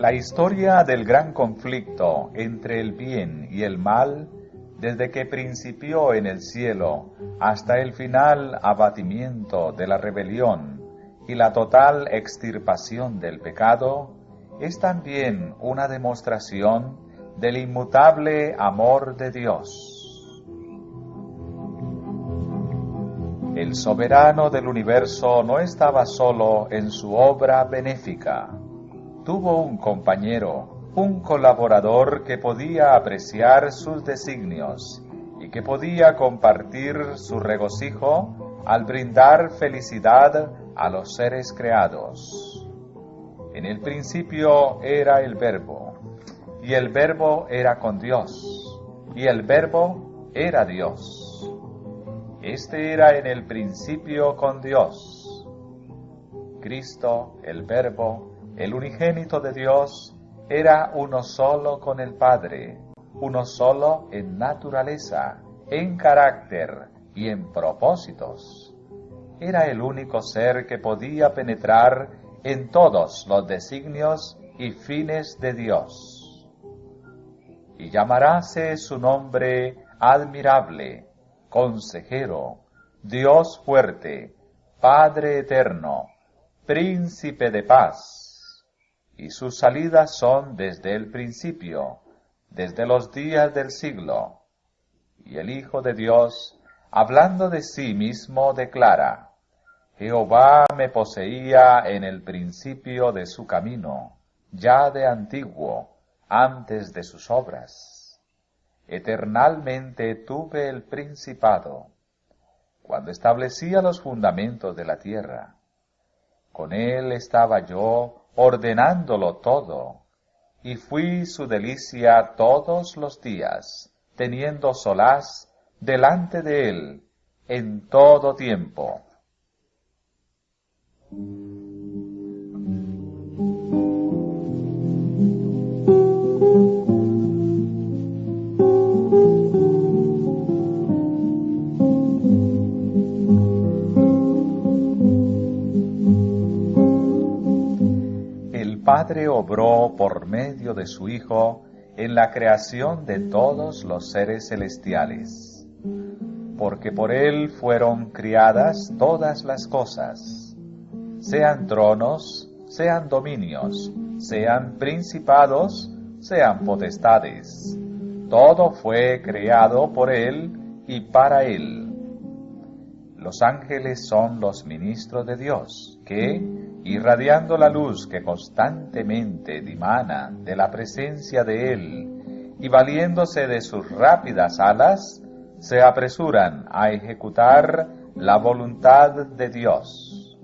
La historia del gran conflicto entre el bien y el mal, desde que principió en el cielo hasta el final abatimiento de la rebelión y la total extirpación del pecado, es también una demostración del inmutable amor de Dios. El soberano del universo no estaba solo en su obra benéfica. Tuvo un compañero, un colaborador que podía apreciar sus designios y que podía compartir su regocijo al brindar felicidad a los seres creados. En el principio era el Verbo, y el Verbo era con Dios, y el Verbo era Dios. Este era en el principio con Dios. Cristo, el Verbo, el unigénito de Dios, era uno solo con el Padre, uno solo en naturaleza, en carácter y en propósitos. Era el único ser que podía penetrar en todos los designios y fines de Dios. Y llamaráse su nombre admirable, Consejero, Dios fuerte, Padre eterno, Príncipe de paz. Y sus salidas son desde el principio, desde los días del siglo. Y el Hijo de Dios, hablando de sí mismo, declara: Jehová me poseía en el principio de su camino, ya de antiguo, antes de sus obras. Eternalmente tuve el principado, cuando establecía los fundamentos de la tierra. Con él estaba yo ordenándolo todo, y fui su delicia todos los días, teniendo solaz delante de él en todo tiempo. El Padre obró por medio de su Hijo en la creación de todos los seres celestiales, porque por Él fueron criadas todas las cosas, sean tronos, sean dominios, sean principados, sean potestades. Todo fue creado por Él y para Él. Los ángeles son los ministros de Dios, que, irradiando la luz que constantemente dimana de la presencia de Él y valiéndose de sus rápidas alas, se apresuran a ejecutar la voluntad de Dios.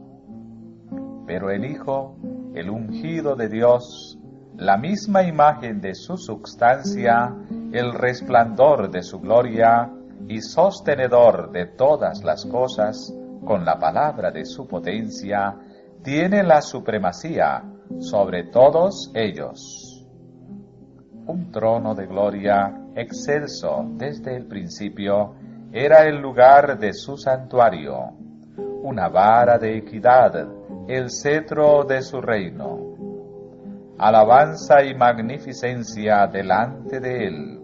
Pero el Hijo, el ungido de Dios, la misma imagen de su substancia, el resplandor de su gloria y sostenedor de todas las cosas, con la palabra de su potencia, tiene la supremacía sobre todos ellos. Un trono de gloria excelso desde el principio era el lugar de su santuario, una vara de equidad, el cetro de su reino. Alabanza y magnificencia delante de él,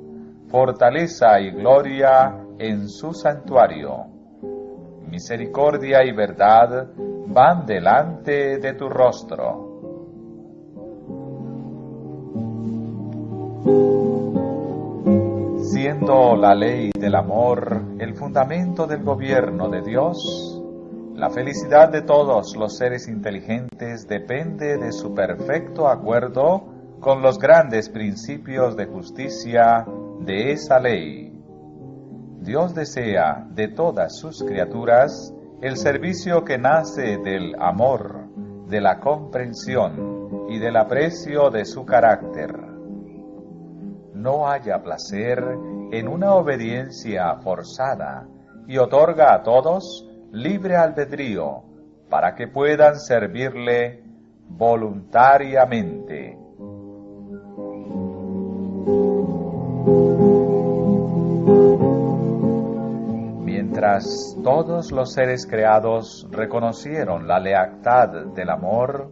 fortaleza y gloria en su santuario. Misericordia y verdad van delante de tu rostro. Siendo la ley del amor el fundamento del gobierno de Dios, la felicidad de todos los seres inteligentes depende de su perfecto acuerdo con los grandes principios de justicia de esa ley. Dios desea de todas sus criaturas el servicio que nace del amor, de la comprensión y del aprecio de su carácter. No halla placer en una obediencia forzada y otorga a todos libre albedrío para que puedan servirle voluntariamente. Mientras todos los seres creados reconocieron la lealtad del amor,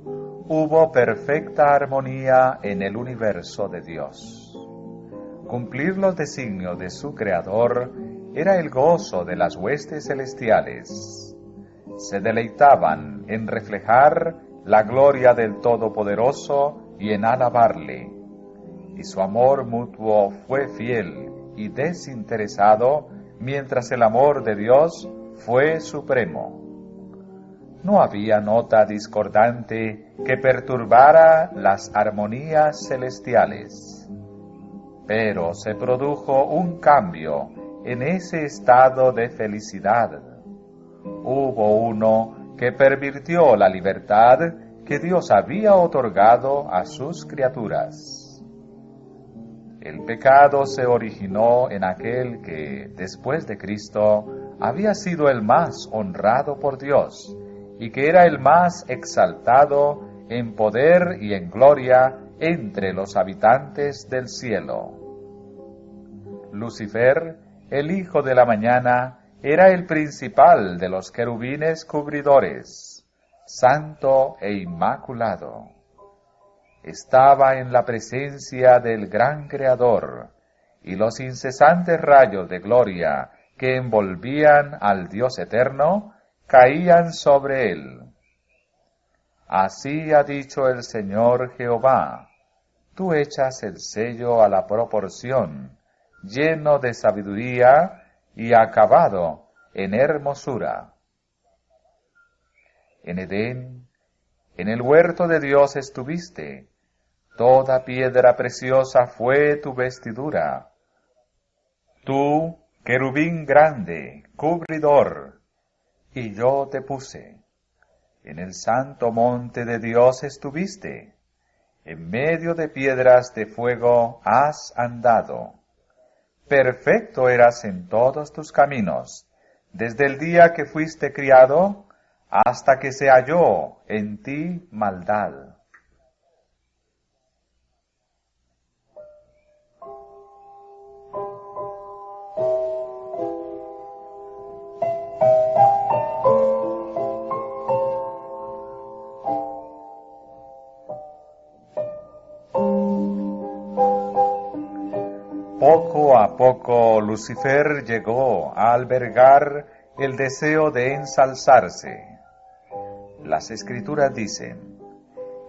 hubo perfecta armonía en el universo de Dios. Cumplir los designios de su Creador era el gozo de las huestes celestiales. Se deleitaban en reflejar la gloria del Todopoderoso y en alabarle, y su amor mutuo fue fiel y desinteresado, mientras el amor de Dios fue supremo. No había nota discordante que perturbara las armonías celestiales, pero se produjo un cambio en ese estado de felicidad. Hubo uno que pervirtió la libertad que Dios había otorgado a sus criaturas. El pecado se originó en aquel que, después de Cristo, había sido el más honrado por Dios y que era el más exaltado en poder y en gloria entre los habitantes del cielo. Lucifer, el hijo de la mañana, era el principal de los querubines cubridores, santo e inmaculado. Estaba en la presencia del gran Creador, y los incesantes rayos de gloria que envolvían al Dios eterno caían sobre él. Así ha dicho el Señor Jehová: tú echas el sello a la proporción, lleno de sabiduría y acabado en hermosura. En Edén, en el huerto de Dios estuviste, toda piedra preciosa fue tu vestidura. Tú, querubín grande, cubridor, y yo te puse. En el santo monte de Dios estuviste, en medio de piedras de fuego has andado. Perfecto eras en todos tus caminos, desde el día que fuiste criado, hasta que se halló en ti maldad. Poco a poco Lucifer llegó a albergar el deseo de ensalzarse. Las Escrituras dicen: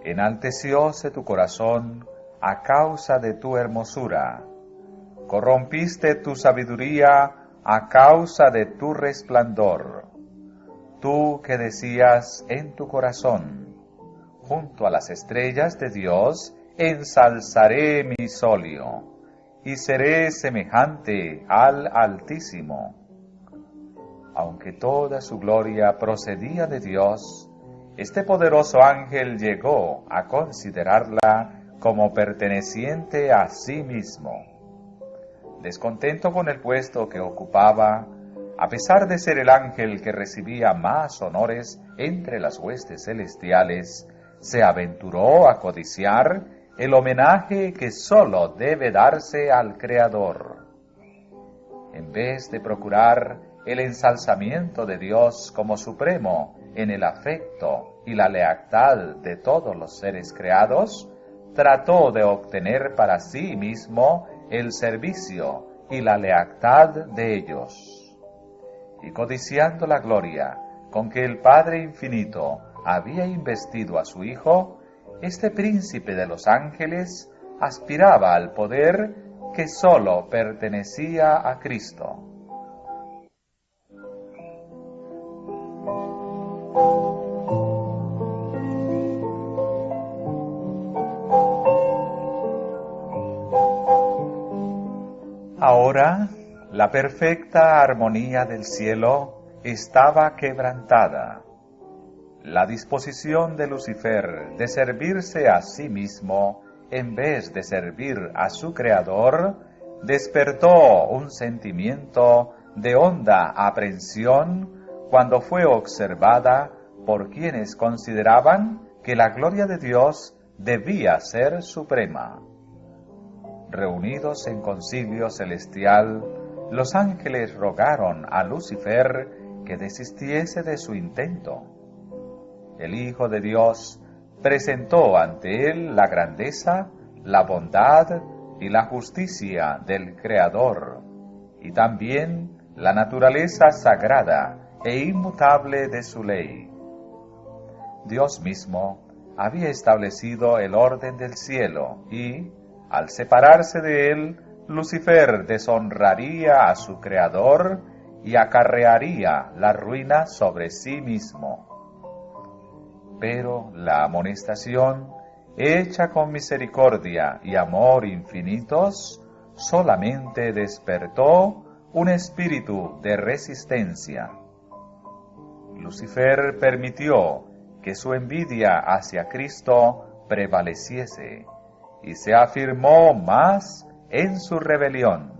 enaltecióse tu corazón a causa de tu hermosura, corrompiste tu sabiduría a causa de tu resplandor. Tú que decías en tu corazón: junto a las estrellas de Dios ensalzaré mi solio, y seré semejante al Altísimo. Aunque toda su gloria procedía de Dios, este poderoso ángel llegó a considerarla como perteneciente a sí mismo. Descontento con el puesto que ocupaba, a pesar de ser el ángel que recibía más honores entre las huestes celestiales, se aventuró a codiciar el homenaje que sólo debe darse al Creador. En vez de procurar el ensalzamiento de Dios como supremo en el afecto y la lealtad de todos los seres creados, trató de obtener para sí mismo el servicio y la lealtad de ellos. Y codiciando la gloria con que el Padre Infinito había investido a su Hijo, este príncipe de los ángeles aspiraba al poder que sólo pertenecía a Cristo. Ahora, la perfecta armonía del cielo estaba quebrantada. La disposición de Lucifer de servirse a sí mismo en vez de servir a su Creador despertó un sentimiento de honda aprensión cuando fue observada por quienes consideraban que la gloria de Dios debía ser suprema. Reunidos en concilio celestial, los ángeles rogaron a Lucifer que desistiese de su intento. El Hijo de Dios, presentó ante él la grandeza, la bondad y la justicia del Creador, y también la naturaleza sagrada e inmutable de su ley. Dios mismo había establecido el orden del cielo y, al separarse de él, Lucifer deshonraría a su Creador y acarrearía la ruina sobre sí mismo. Pero la amonestación, hecha con misericordia y amor infinitos, solamente despertó un espíritu de resistencia. Lucifer permitió que su envidia hacia Cristo prevaleciese y se afirmó más en su rebelión.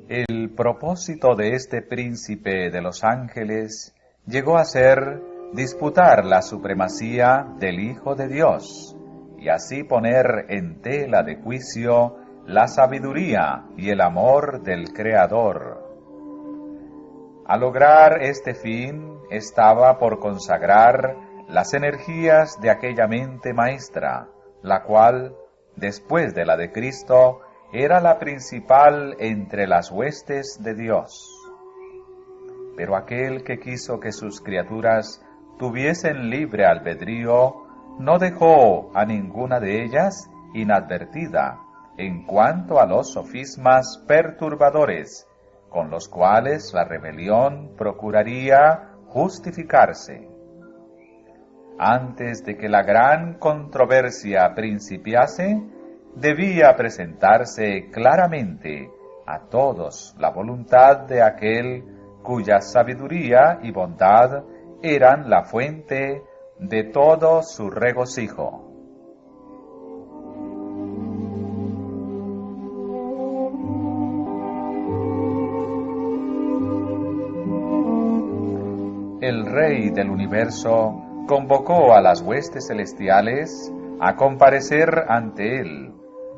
El propósito de este príncipe de los ángeles llegó a ser disputar la supremacía del Hijo de Dios y así poner en tela de juicio la sabiduría y el amor del Creador. Al lograr este fin, estaba por consagrar las energías de aquella mente maestra, la cual, después de la de Cristo, era la principal entre las huestes de Dios. Pero aquel que quiso que sus criaturas tuviesen libre albedrío, no dejó a ninguna de ellas inadvertida en cuanto a los sofismas perturbadores, con los cuales la rebelión procuraría justificarse. Antes de que la gran controversia principiase, debía presentarse claramente a todos la voluntad de aquel cuya sabiduría y bondad eran la fuente de todo su regocijo. El Rey del universo convocó a las huestes celestiales a comparecer ante él,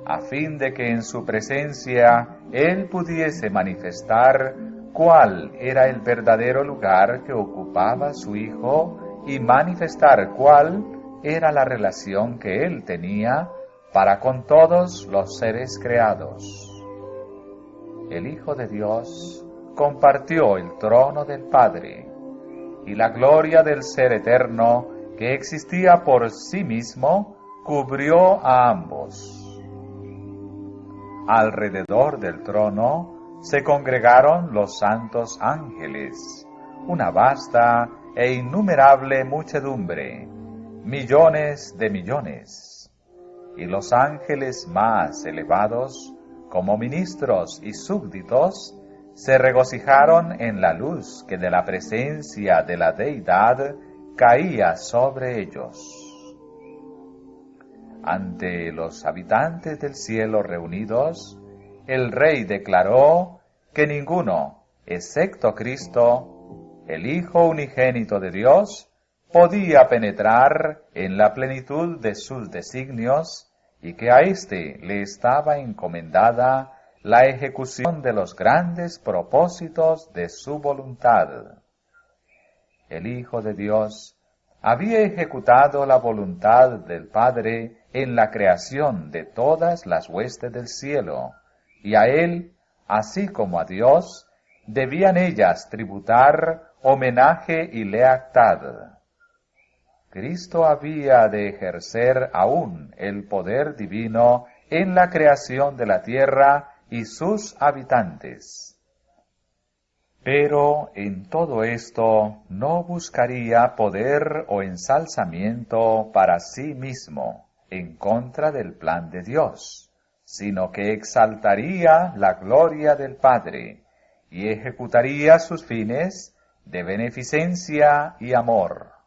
a fin de que en su presencia él pudiese manifestar cuál era el verdadero lugar que ocupaba su Hijo y manifestar cuál era la relación que él tenía para con todos los seres creados. El Hijo de Dios compartió el trono del Padre, y la gloria del Ser Eterno, que existía por sí mismo, cubrió a ambos. Alrededor del trono se congregaron los santos ángeles, una vasta e innumerable muchedumbre, millones de millones, y los ángeles más elevados, como ministros y súbditos, se regocijaron en la luz que de la presencia de la Deidad caía sobre ellos. Ante los habitantes del cielo reunidos, el Rey declaró que ninguno, excepto Cristo, el Hijo unigénito de Dios, podía penetrar en la plenitud de sus designios y que a éste le estaba encomendada la ejecución de los grandes propósitos de su voluntad. El Hijo de Dios había ejecutado la voluntad del Padre en la creación de todas las huestes del cielo, y a Él, así como a Dios, debían ellas tributar homenaje y lealtad. Cristo había de ejercer aún el poder divino en la creación de la tierra y sus habitantes. Pero en todo esto no buscaría poder o ensalzamiento para sí mismo en contra del plan de Dios, sino que exaltaría la gloria del Padre y ejecutaría sus fines de beneficencia y amor.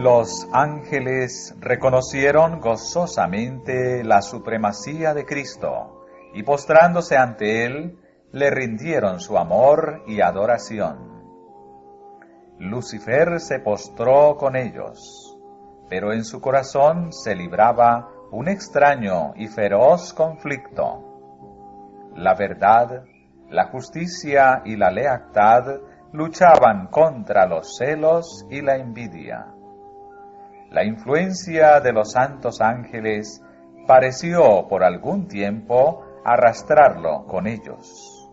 Los ángeles reconocieron gozosamente la supremacía de Cristo y postrándose ante Él, le rindieron su amor y adoración. Lucifer se postró con ellos, pero en su corazón se libraba un extraño y feroz conflicto. La verdad, la justicia y la lealtad luchaban contra los celos y la envidia. La influencia de los santos ángeles pareció por algún tiempo arrastrarlo con ellos.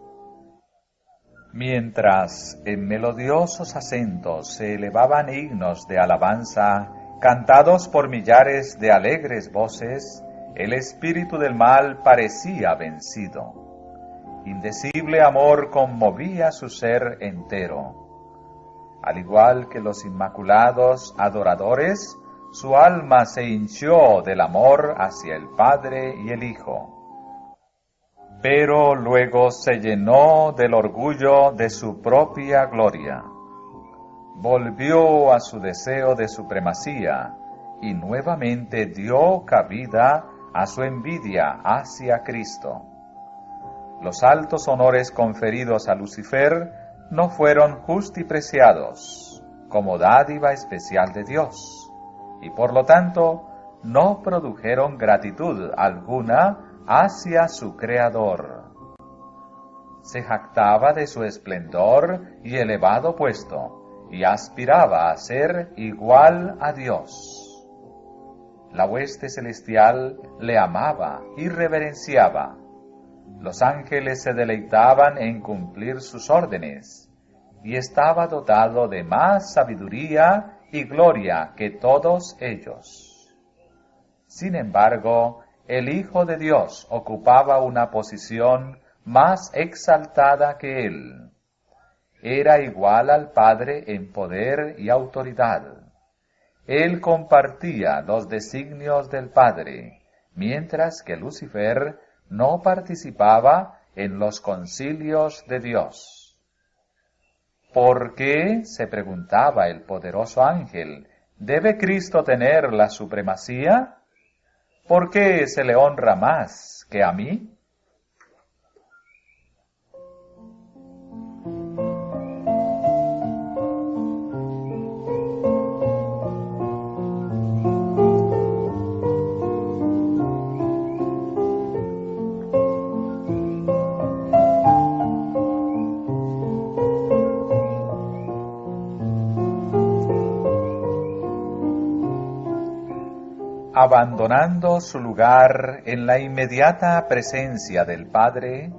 Mientras en melodiosos acentos se elevaban himnos de alabanza, cantados por millares de alegres voces, el espíritu del mal parecía vencido. Indecible amor conmovía su ser entero. Al igual que los inmaculados adoradores, su alma se hinchó del amor hacia el Padre y el Hijo. Pero luego se llenó del orgullo de su propia gloria. Volvió a su deseo de supremacía y nuevamente dio cabida a su envidia hacia Cristo. Los altos honores conferidos a Lucifer no fueron justipreciados como dádiva especial de Dios, y por lo tanto no produjeron gratitud alguna hacia su Creador. Se jactaba de su esplendor y elevado puesto, y aspiraba a ser igual a Dios. La hueste celestial le amaba y reverenciaba. Los ángeles se deleitaban en cumplir sus órdenes, y estaba dotado de más sabiduría y gloria que todos ellos. Sin embargo, el Hijo de Dios ocupaba una posición más exaltada que él. Era igual al Padre en poder y autoridad. Él compartía los designios del Padre, mientras que Lucifer no participaba en los concilios de Dios. ¿Por qué, se preguntaba el poderoso ángel, debe Cristo tener la supremacía? ¿Por qué se le honra más que a mí? Abandonando su lugar en la inmediata presencia del Padre,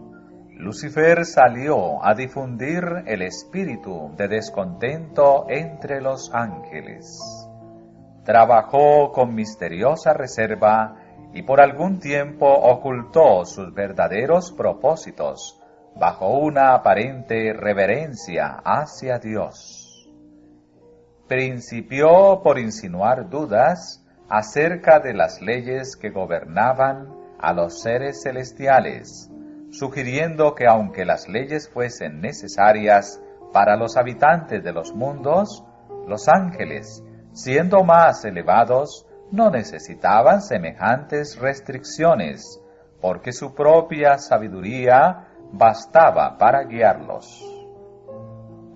Lucifer salió a difundir el espíritu de descontento entre los ángeles. Trabajó con misteriosa reserva y por algún tiempo ocultó sus verdaderos propósitos bajo una aparente reverencia hacia Dios. Principió por insinuar dudas acerca de las leyes que gobernaban a los seres celestiales, sugiriendo que aunque las leyes fuesen necesarias para los habitantes de los mundos, los ángeles, siendo más elevados, no necesitaban semejantes restricciones, porque su propia sabiduría bastaba para guiarlos.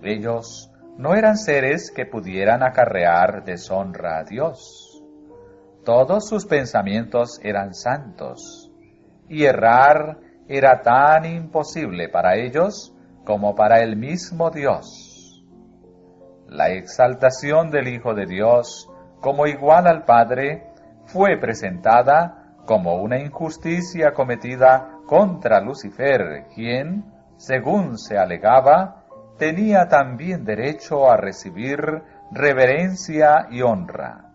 Ellos no eran seres que pudieran acarrear deshonra a Dios. Todos sus pensamientos eran santos, y errar era tan imposible para ellos como para el mismo Dios. La exaltación del Hijo de Dios como igual al Padre fue presentada como una injusticia cometida contra Lucifer, quien, según se alegaba, tenía también derecho a recibir reverencia y honra.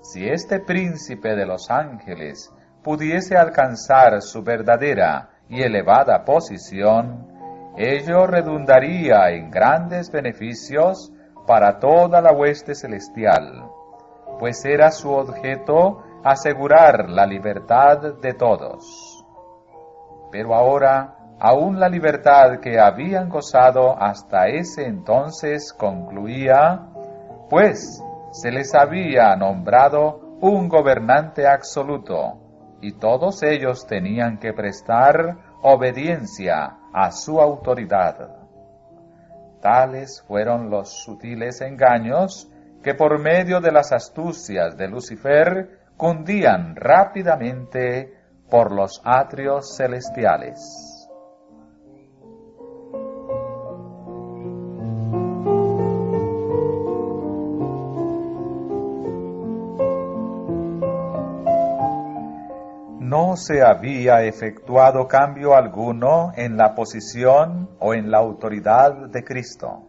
Si este príncipe de los ángeles pudiese alcanzar su verdadera y elevada posición, ello redundaría en grandes beneficios para toda la hueste celestial, pues era su objeto asegurar la libertad de todos. Pero ahora, aún la libertad que habían gozado hasta ese entonces concluía, pues se les había nombrado un gobernante absoluto, y todos ellos tenían que prestar obediencia a su autoridad. Tales fueron los sutiles engaños que por medio de las astucias de Lucifer cundían rápidamente por los atrios celestiales. No se había efectuado cambio alguno en la posición o en la autoridad de Cristo.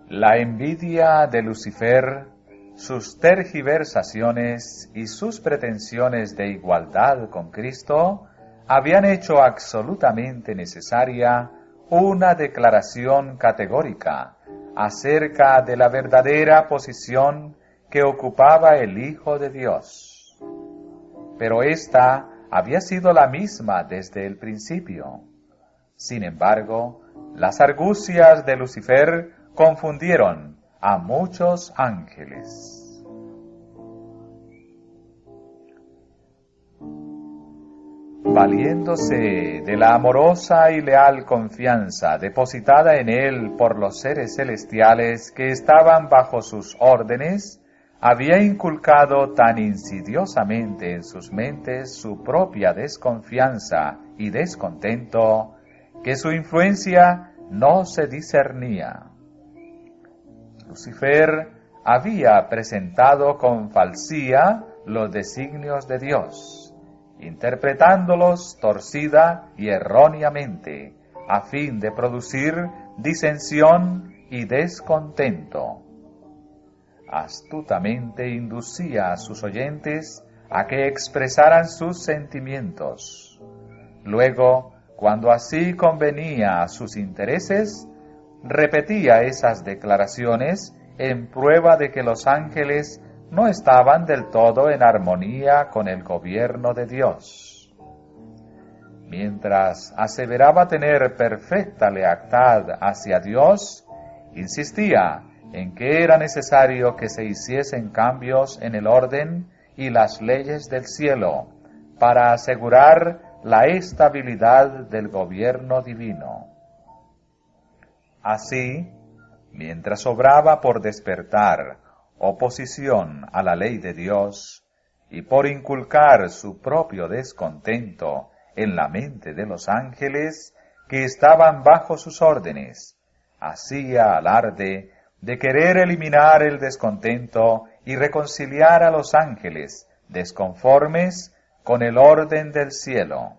La envidia de Lucifer, sus tergiversaciones y sus pretensiones de igualdad con Cristo habían hecho absolutamente necesaria una declaración categórica acerca de la verdadera posición que ocupaba el Hijo de Dios. Pero ésta había sido la misma desde el principio. Sin embargo, las argucias de Lucifer confundieron a muchos ángeles. Valiéndose de la amorosa y leal confianza depositada en él por los seres celestiales que estaban bajo sus órdenes, había inculcado tan insidiosamente en sus mentes su propia desconfianza y descontento, que su influencia no se discernía. Lucifer había presentado con falsía los designios de Dios, interpretándolos torcida y erróneamente, a fin de producir disensión y descontento. Astutamente inducía a sus oyentes a que expresaran sus sentimientos. Luego, cuando así convenía a sus intereses, repetía esas declaraciones en prueba de que los ángeles no estaban del todo en armonía con el gobierno de Dios. Mientras aseveraba tener perfecta lealtad hacia Dios, insistía en que era necesario que se hiciesen cambios en el orden y las leyes del cielo para asegurar la estabilidad del gobierno divino. Así, mientras obraba por despertar oposición a la ley de Dios y por inculcar su propio descontento en la mente de los ángeles que estaban bajo sus órdenes, hacía alarde de querer eliminar el descontento y reconciliar a los ángeles desconformes con el orden del cielo.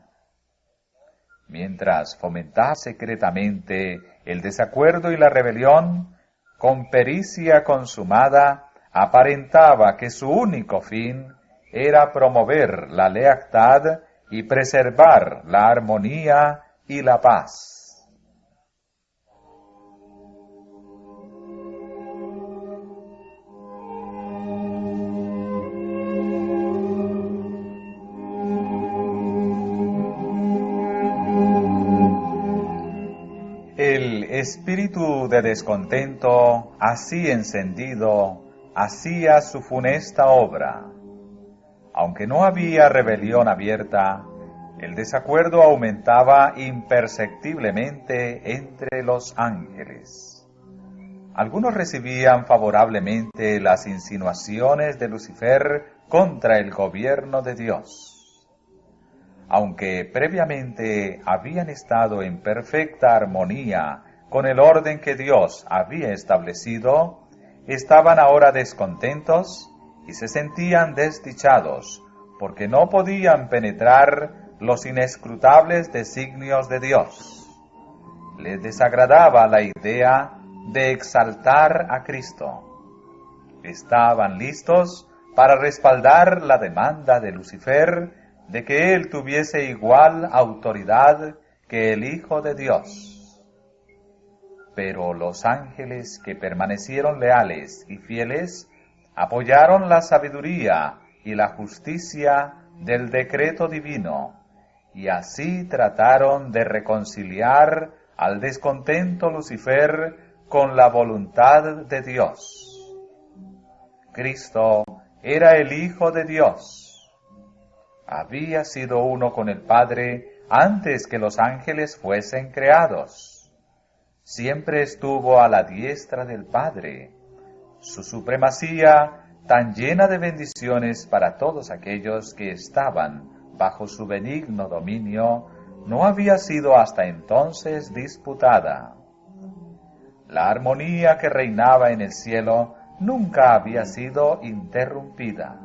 Mientras fomentaba secretamente el desacuerdo y la rebelión, con pericia consumada aparentaba que su único fin era promover la lealtad y preservar la armonía y la paz. El espíritu de descontento, así encendido, hacía su funesta obra. Aunque no había rebelión abierta, el desacuerdo aumentaba imperceptiblemente entre los ángeles. Algunos recibían favorablemente las insinuaciones de Lucifer contra el gobierno de Dios. Aunque previamente habían estado en perfecta armonía con el orden que Dios había establecido, estaban ahora descontentos y se sentían desdichados, porque no podían penetrar los inescrutables designios de Dios. Les desagradaba la idea de exaltar a Cristo. Estaban listos para respaldar la demanda de Lucifer de que él tuviese igual autoridad que el Hijo de Dios. Pero los ángeles que permanecieron leales y fieles apoyaron la sabiduría y la justicia del decreto divino, y así trataron de reconciliar al descontento Lucifer con la voluntad de Dios. Cristo era el Hijo de Dios. Había sido uno con el Padre antes que los ángeles fuesen creados. Siempre estuvo a la diestra del Padre. Su supremacía, tan llena de bendiciones para todos aquellos que estaban bajo su benigno dominio, no había sido hasta entonces disputada. La armonía que reinaba en el cielo nunca había sido interrumpida.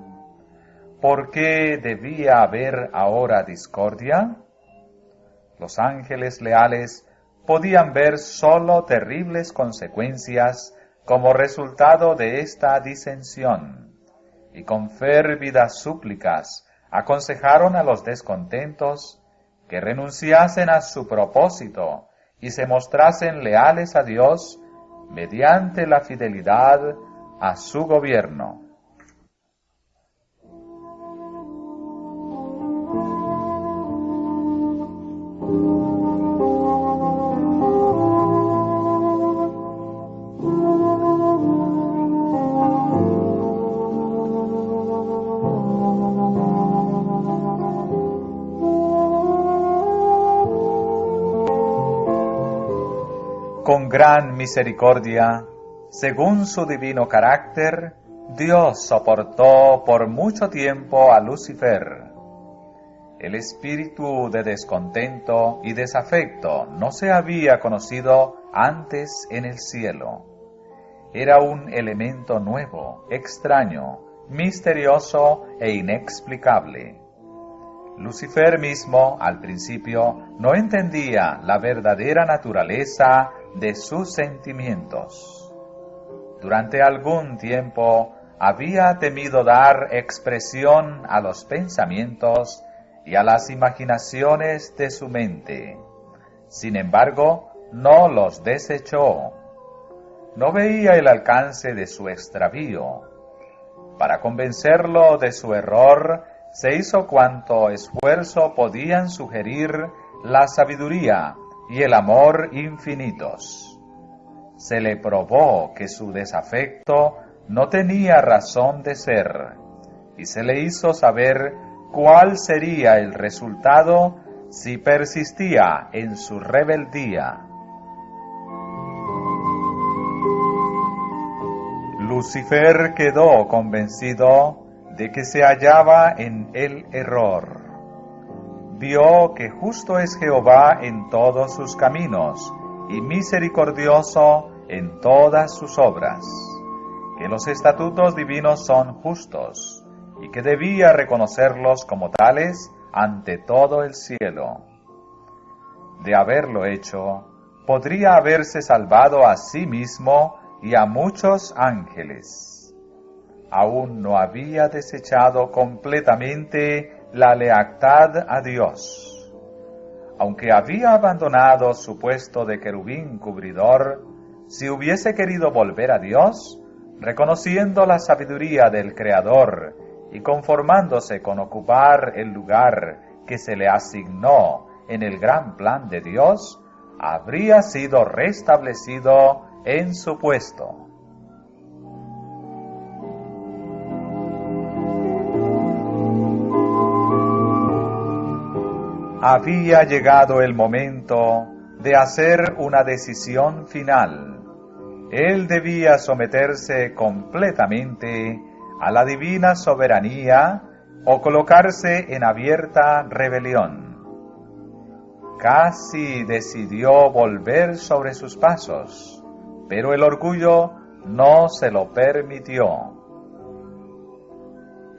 ¿Por qué debía haber ahora discordia? Los ángeles leales podían ver sólo terribles consecuencias como resultado de esta disensión, y con férvidas súplicas aconsejaron a los descontentos que renunciasen a su propósito y se mostrasen leales a Dios mediante la fidelidad a su gobierno. Con gran misericordia, según su divino carácter, Dios soportó por mucho tiempo a Lucifer. El espíritu de descontento y desafecto no se había conocido antes en el cielo. Era un elemento nuevo, extraño, misterioso e inexplicable. Lucifer mismo, al principio, no entendía la verdadera naturaleza de sus sentimientos. Durante algún tiempo había temido dar expresión a los pensamientos y a las imaginaciones de su mente. Sin embargo, no los desechó. No veía el alcance de su extravío. Para convencerlo de su error, se hizo cuanto esfuerzo podían sugerir la sabiduría y el amor infinitos. Se le probó que su desafecto no tenía razón de ser, y se le hizo saber cuál sería el resultado si persistía en su rebeldía. Lucifer quedó convencido de que se hallaba en el error. Vio que justo es Jehová en todos sus caminos y misericordioso en todas sus obras, que los estatutos divinos son justos y que debía reconocerlos como tales ante todo el cielo. De haberlo hecho, podría haberse salvado a sí mismo y a muchos ángeles. Aún no había desechado completamente la lealtad a Dios. Aunque había abandonado su puesto de querubín cubridor, si hubiese querido volver a Dios, reconociendo la sabiduría del Creador y conformándose con ocupar el lugar que se le asignó en el gran plan de Dios, habría sido restablecido en su puesto. Había llegado el momento de hacer una decisión final. Él debía someterse completamente a la divina soberanía o colocarse en abierta rebelión. Casi decidió volver sobre sus pasos, pero el orgullo no se lo permitió.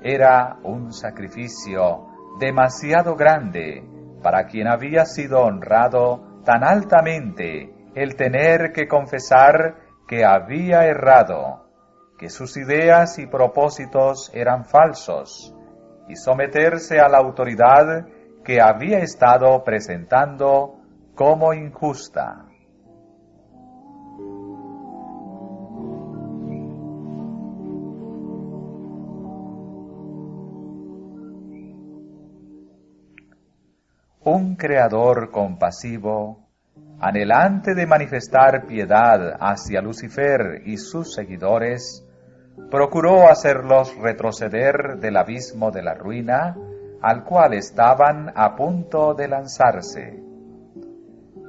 Era un sacrificio demasiado grande para quien había sido honrado tan altamente el tener que confesar que había errado, que sus ideas y propósitos eran falsos, y someterse a la autoridad que había estado presentando como injusta. Un Creador compasivo, anhelante de manifestar piedad hacia Lucifer y sus seguidores, procuró hacerlos retroceder del abismo de la ruina al cual estaban a punto de lanzarse.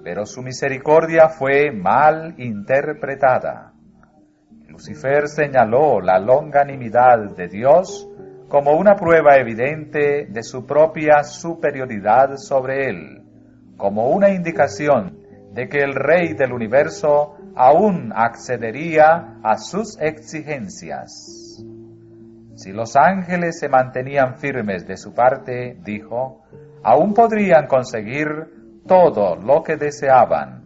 Pero su misericordia fue mal interpretada. Lucifer señaló la longanimidad de Dios como una prueba evidente de su propia superioridad sobre él, como una indicación de que el Rey del universo aún accedería a sus exigencias. Si los ángeles se mantenían firmes de su parte, dijo, aún podrían conseguir todo lo que deseaban.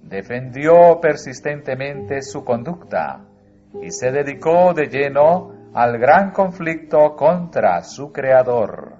Defendió persistentemente su conducta y se dedicó de lleno al gran conflicto contra su Creador.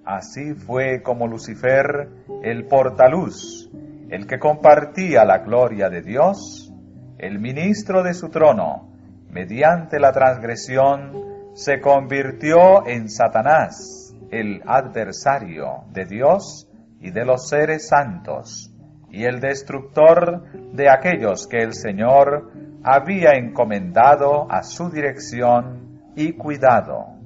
Así fue como Lucifer, el portaluz, el que compartía la gloria de Dios, el ministro de su trono, mediante la transgresión, se convirtió en Satanás, el adversario de Dios y de los seres santos, y el destructor de aquellos que el Señor había encomendado a su dirección y cuidado.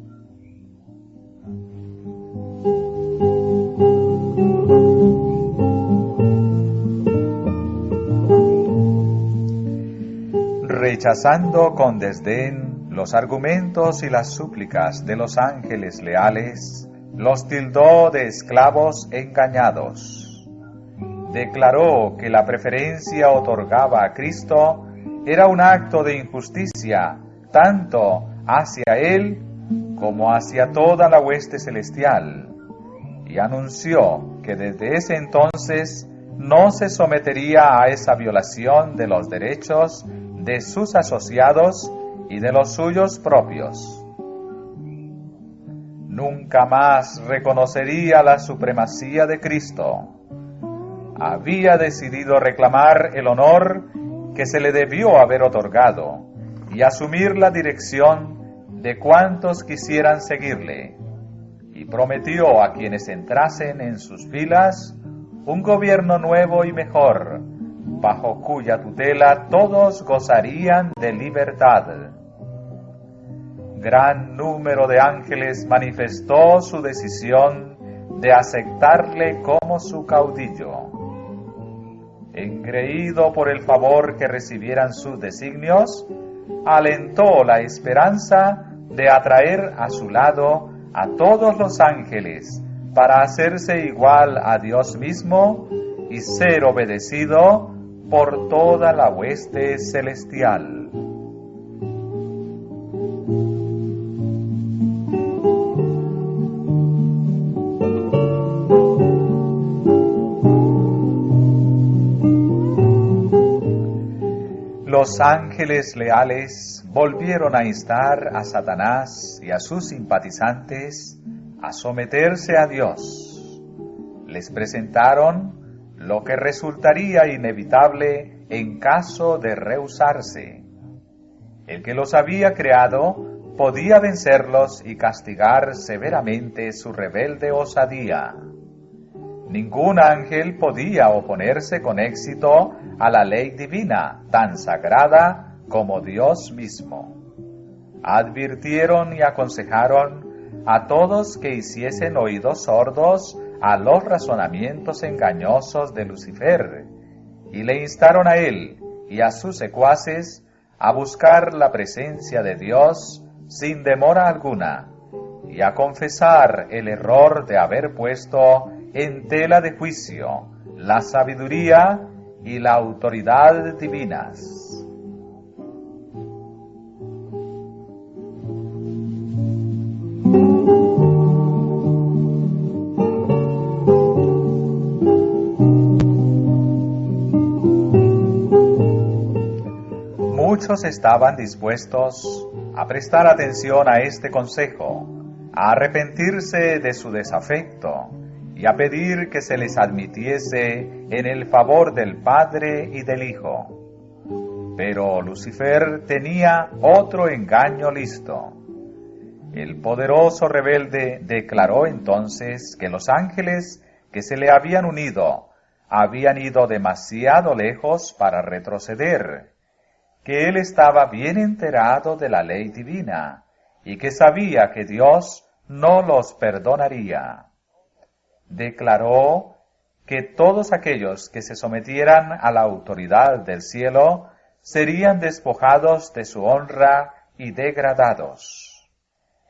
Rechazando con desdén los argumentos y las súplicas de los ángeles leales, los tildó de esclavos engañados. Declaró que la preferencia otorgada a Cristo era un acto de injusticia tanto hacia él como hacia toda la hueste celestial, y anunció que desde ese entonces no se sometería a esa violación de los derechos de sus asociados y de los suyos propios. Nunca más reconocería la supremacía de Cristo. Había decidido reclamar el honor que se le debió haber otorgado y asumir la dirección de cuantos quisieran seguirle, y prometió a quienes entrasen en sus filas un gobierno nuevo y mejor, bajo cuya tutela todos gozarían de libertad. Gran número de ángeles manifestó su decisión de aceptarle como su caudillo. Engreído por el favor que recibieran sus designios, alentó la esperanza de atraer a su lado a todos los ángeles para hacerse igual a Dios mismo y ser obedecido por toda la hueste celestial. Los ángeles leales volvieron a instar a Satanás y a sus simpatizantes a someterse a Dios. Les presentaron lo que resultaría inevitable en caso de rehusarse. El que los había creado podía vencerlos y castigar severamente su rebelde osadía. Ningún ángel podía oponerse con éxito a la ley divina, tan sagrada como Dios mismo. Advirtieron y aconsejaron a todos que hiciesen oídos sordos a los razonamientos engañosos de Lucifer, y le instaron a él y a sus secuaces a buscar la presencia de Dios sin demora alguna, y a confesar el error de haber puesto en tela de juicio la sabiduría y la autoridad divinas. Muchos estaban dispuestos a prestar atención a este consejo, a arrepentirse de su desafecto y a pedir que se les admitiese en el favor del Padre y del Hijo. Pero Lucifer tenía otro engaño listo. El poderoso rebelde declaró entonces que los ángeles que se le habían unido habían ido demasiado lejos para retroceder, que él estaba bien enterado de la ley divina y que sabía que Dios no los perdonaría. Declaró que todos aquellos que se sometieran a la autoridad del cielo serían despojados de su honra y degradados.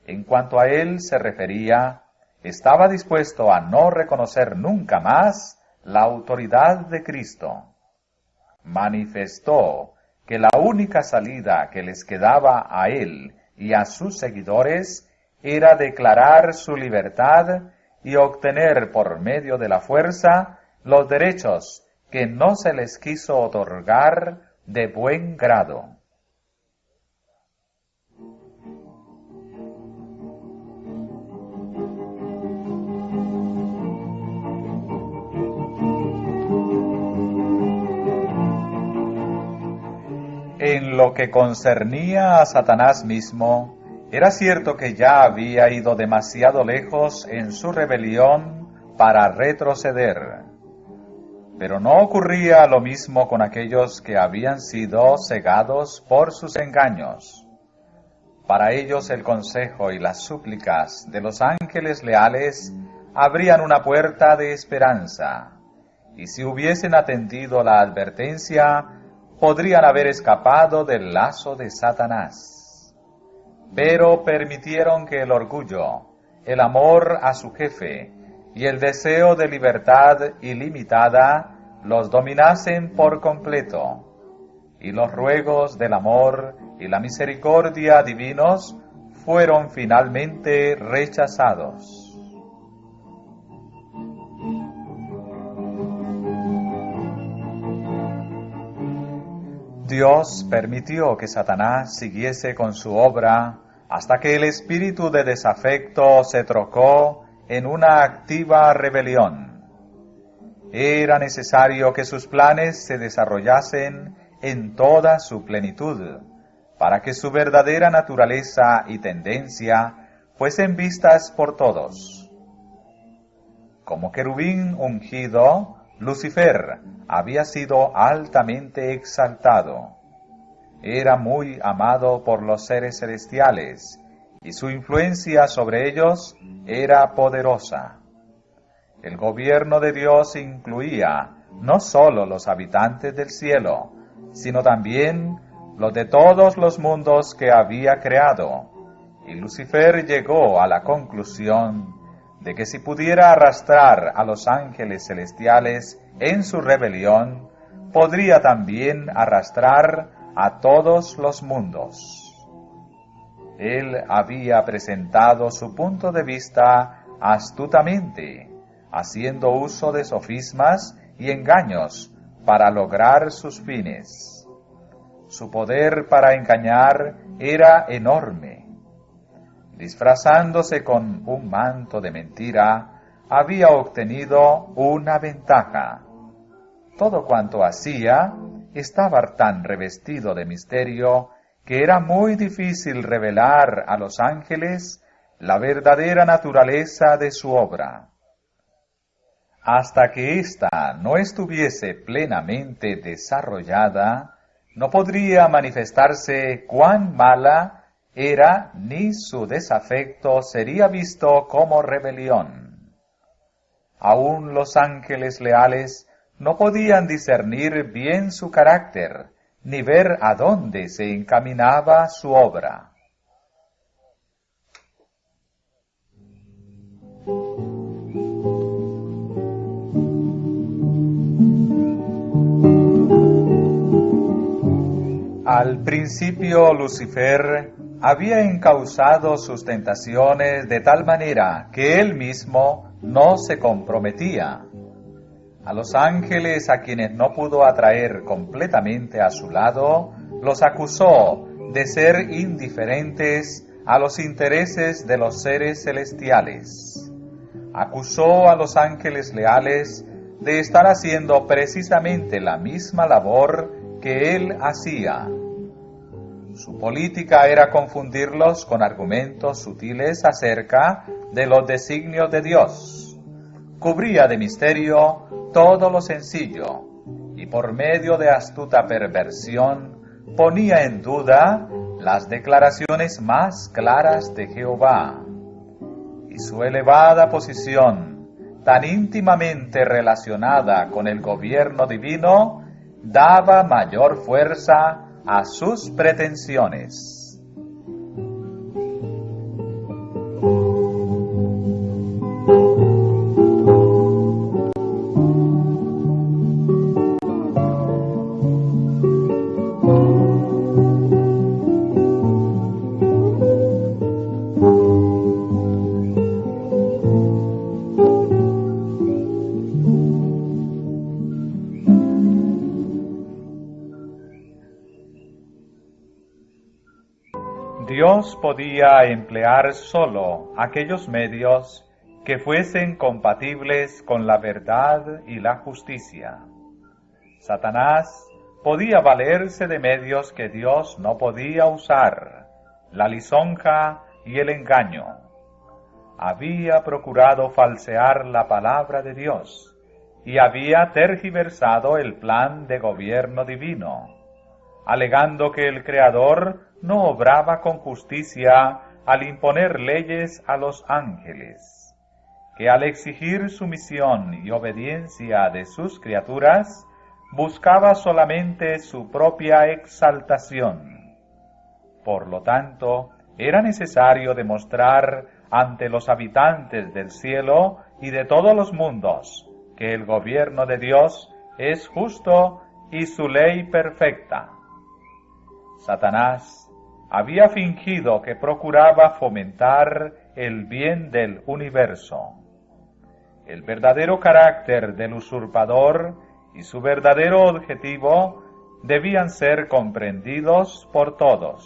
En cuanto a él se refería, estaba dispuesto a no reconocer nunca más la autoridad de Cristo. Manifestó que la única salida que les quedaba a él y a sus seguidores era declarar su libertad y obtener por medio de la fuerza los derechos que no se les quiso otorgar de buen grado. En lo que concernía a Satanás mismo, era cierto que ya había ido demasiado lejos en su rebelión para retroceder. Pero no ocurría lo mismo con aquellos que habían sido cegados por sus engaños. Para ellos el consejo y las súplicas de los ángeles leales abrían una puerta de esperanza, y si hubiesen atendido la advertencia, podrían haber escapado del lazo de Satanás. Pero permitieron que el orgullo, el amor a su jefe y el deseo de libertad ilimitada los dominasen por completo, y los ruegos del amor y la misericordia divinos fueron finalmente rechazados. Dios permitió que Satanás siguiese con su obra hasta que el espíritu de desafecto se trocó en una activa rebelión. Era necesario que sus planes se desarrollasen en toda su plenitud, para que su verdadera naturaleza y tendencia fuesen vistas por todos. Como querubín ungido, Lucifer había sido altamente exaltado. Era muy amado por los seres celestiales, y su influencia sobre ellos era poderosa. El gobierno de Dios incluía no sólo los habitantes del cielo, sino también los de todos los mundos que había creado, y Lucifer llegó a la conclusión de que si pudiera arrastrar a los ángeles celestiales en su rebelión, podría también arrastrar a todos los mundos. Él había presentado su punto de vista astutamente, haciendo uso de sofismas y engaños para lograr sus fines. Su poder para engañar era enorme. Disfrazándose con un manto de mentira, había obtenido una ventaja. Todo cuanto hacía estaba tan revestido de misterio que era muy difícil revelar a los ángeles la verdadera naturaleza de su obra. Hasta que ésta no estuviese plenamente desarrollada, no podría manifestarse cuán mala era ni su desafecto sería visto como rebelión. Aún los ángeles leales no podían discernir bien su carácter, ni ver a dónde se encaminaba su obra. Al principio Lucifer había encauzado sus tentaciones de tal manera que él mismo no se comprometía. A los ángeles, a quienes no pudo atraer completamente a su lado, los acusó de ser indiferentes a los intereses de los seres celestiales. Acusó a los ángeles leales de estar haciendo precisamente la misma labor que él hacía. Su política era confundirlos con argumentos sutiles acerca de los designios de Dios. Cubría de misterio todo lo sencillo, y por medio de astuta perversión ponía en duda las declaraciones más claras de Jehová, y su elevada posición, tan íntimamente relacionada con el gobierno divino, daba mayor fuerza a sus pretensiones. Dios podía emplear solo aquellos medios que fuesen compatibles con la verdad y la justicia. Satanás podía valerse de medios que Dios no podía usar, la lisonja y el engaño. Había procurado falsear la palabra de Dios y había tergiversado el plan de gobierno divino, alegando que el Creador no obraba con justicia al imponer leyes a los ángeles, que al exigir sumisión y obediencia de sus criaturas, buscaba solamente su propia exaltación. Por lo tanto, era necesario demostrar ante los habitantes del cielo y de todos los mundos que el gobierno de Dios es justo y su ley perfecta. Satanás había fingido que procuraba fomentar el bien del universo. El verdadero carácter del usurpador y su verdadero objetivo debían ser comprendidos por todos.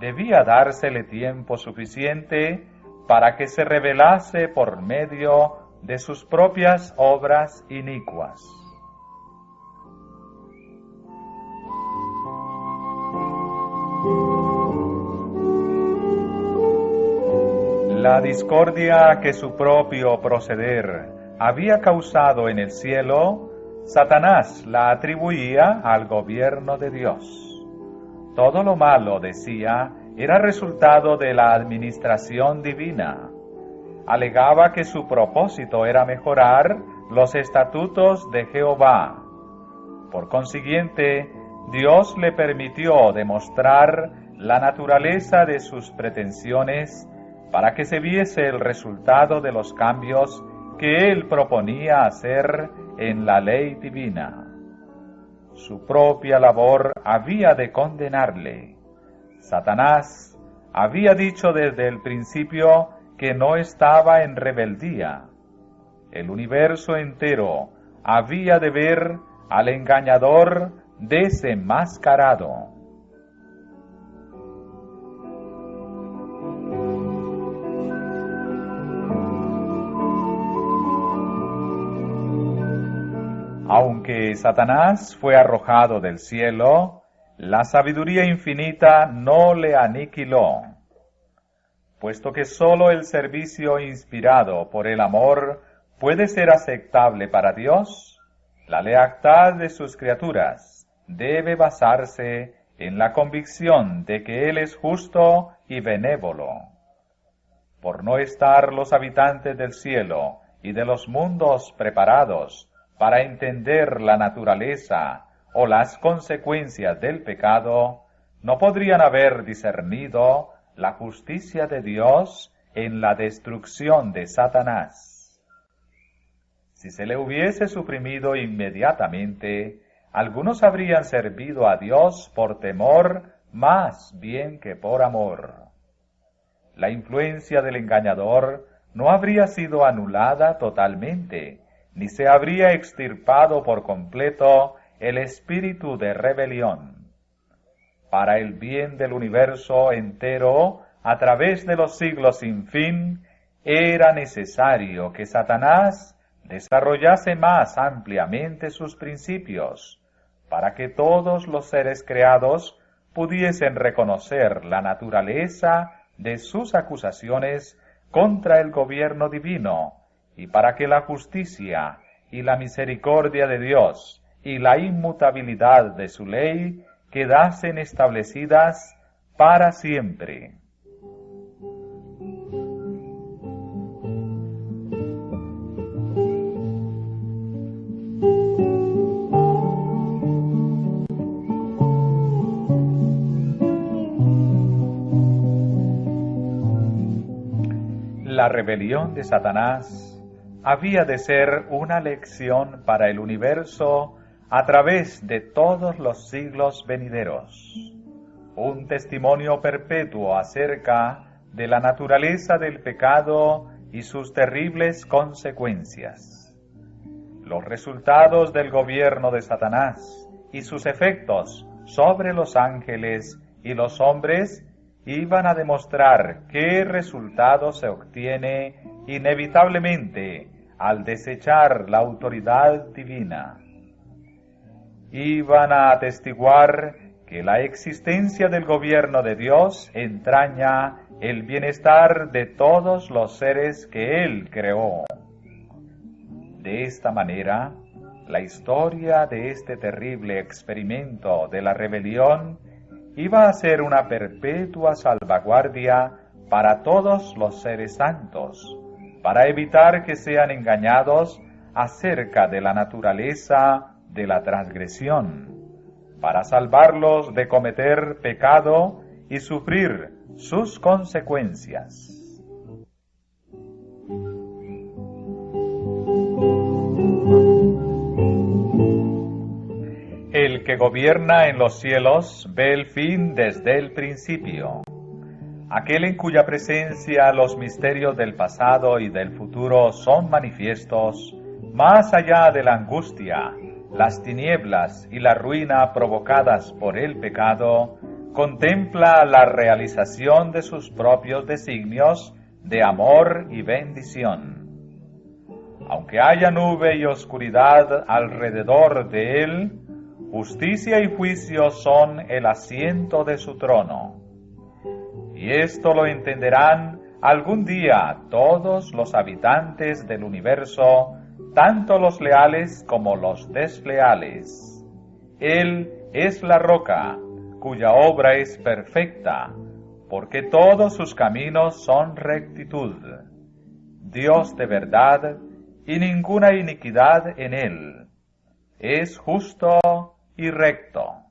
Debía dársele tiempo suficiente para que se revelase por medio de sus propias obras inicuas. La discordia que su propio proceder había causado en el cielo, Satanás la atribuía al gobierno de Dios. Todo lo malo, decía, era resultado de la administración divina. Alegaba que su propósito era mejorar los estatutos de Jehová. Por consiguiente, Dios le permitió demostrar la naturaleza de sus pretensiones para que se viese el resultado de los cambios que él proponía hacer en la ley divina. Su propia labor había de condenarle. Satanás había dicho desde el principio que no estaba en rebeldía. El universo entero había de ver al engañador desenmascarado. Aunque Satanás fue arrojado del cielo, la sabiduría infinita no le aniquiló, puesto que sólo el servicio inspirado por el amor puede ser aceptable para Dios. La lealtad de sus criaturas debe basarse en la convicción de que Él es justo y benévolo. Por no estar los habitantes del cielo y de los mundos preparados para entender la naturaleza o las consecuencias del pecado, no podrían haber discernido la justicia de Dios en la destrucción de Satanás. Si se le hubiese suprimido inmediatamente, algunos habrían servido a Dios por temor más bien que por amor. La influencia del engañador no habría sido anulada totalmente, ni se habría extirpado por completo el espíritu de rebelión. Para el bien del universo entero, a través de los siglos sin fin, era necesario que Satanás desarrollase más ampliamente sus principios, para que todos los seres creados pudiesen reconocer la naturaleza de sus acusaciones contra el gobierno divino, y para que la justicia y la misericordia de Dios y la inmutabilidad de su ley quedasen establecidas para siempre. La rebelión de Satanás había de ser una lección para el universo a través de todos los siglos venideros, un testimonio perpetuo acerca de la naturaleza del pecado y sus terribles consecuencias. Los resultados del gobierno de Satanás y sus efectos sobre los ángeles y los hombres iban a demostrar qué resultado se obtiene inevitablemente al desechar la autoridad divina. Iban a atestiguar que la existencia del gobierno de Dios entraña el bienestar de todos los seres que Él creó. De esta manera, la historia de este terrible experimento de la rebelión iba a ser una perpetua salvaguardia para todos los seres santos, para evitar que sean engañados acerca de la naturaleza de la transgresión, para salvarlos de cometer pecado y sufrir sus consecuencias. El que gobierna en los cielos ve el fin desde el principio. Aquel en cuya presencia los misterios del pasado y del futuro son manifiestos, más allá de la angustia, las tinieblas y la ruina provocadas por el pecado, contempla la realización de sus propios designios de amor y bendición. Aunque haya nube y oscuridad alrededor de él, justicia y juicio son el asiento de su trono. Y esto lo entenderán algún día todos los habitantes del universo, tanto los leales como los desleales. Él es la roca, cuya obra es perfecta, porque todos sus caminos son rectitud. Dios de verdad y ninguna iniquidad en él. Es justo y recto.